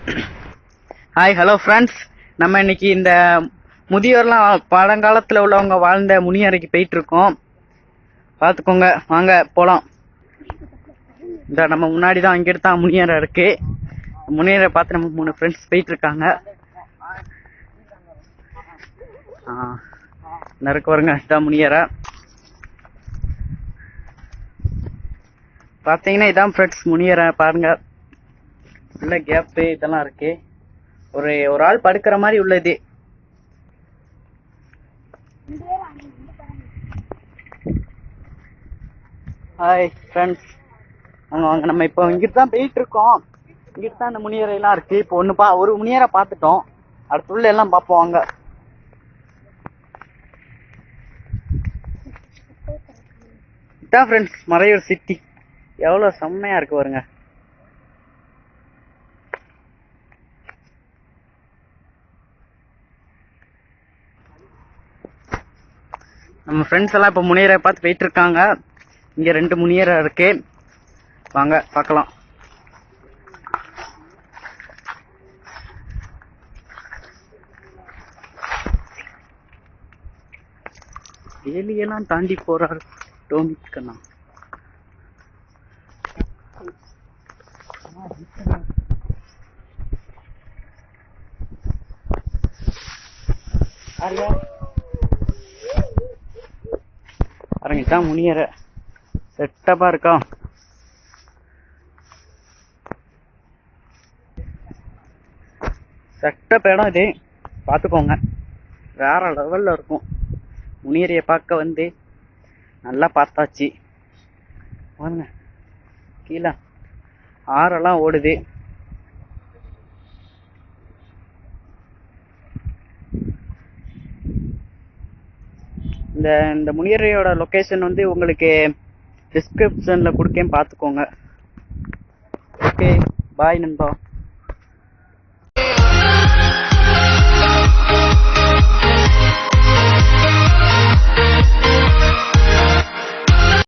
Hi hello friends, நம்ம இன்னைக்கு இந்த முதியோர்லாம் பழங்காலத்தில் உள்ளவங்க வாழ்ந்த முனியறைக்கு போயிட்டு இருக்கோம். பார்த்துக்கோங்க, வாங்க போகலாம். இந்த நம்ம முன்னாடி தான் இங்கிட்டு தான் முனியறை இருக்கு. முனியறை பார்த்து நம்ம 3 ஃப்ரெண்ட்ஸ் போயிட்டு இருக்காங்க. நறுக்கு வருங்க, இதான் முனியறை. பார்த்தீங்கன்னா இதான் ஃப்ரெண்ட்ஸ் முனியறை. பாருங்க, உள்ள கேப்பு இதெல்லாம் இருக்கு. ஒரு ஆள் படுக்கிற மாதிரி உள்ளது. ஹாய் ஃப்ரெண்ட்ஸ், வாங்க நம்ம இப்போ இங்கிட்டு தான் போயிட்டு இருக்கோம். இங்கிட்டு தான் இந்த முனியறையெல்லாம் இருக்கு. இப்போ ஒரு முனியரை பார்த்துட்டோம், அடுத்து உள்ள எல்லாம் பார்ப்போம். வாங்க. இதான் ஃப்ரெண்ட்ஸ் மறையூர் சிட்டி. எவ்வளோ செம்மையா இருக்கு பாருங்க. நம்ம ஃப்ரெண்ட்ஸ் எல்லாம் இப்போ முனியரை பார்த்து போயிட்டு இருக்காங்க. இங்க 2 முனியரை இருக்கு, வாங்க பார்க்கலாம். வேலியெல்லாம் தாண்டி போறாரு டோமிக்கண்ணா. பாருங்கதான் முனியரை செட்டப்பா இருக்கா. செட்டப் இடம் இது, பார்த்துக்கோங்க. வேற லெவல்ல இருக்கும். முனியரையை பார்க்க வந்து நல்லா பார்த்தாச்சு. பாருங்க, கீழே ஆறெல்லாம் ஓடுது. இந்த முனியறையோட லொகேஷன் வந்து உங்களுக்கு டிஸ்கிரிப்ஷன்ல கொடுக்கேன், பார்த்துக்கோங்க. ஓகே, பாய் நண்பா.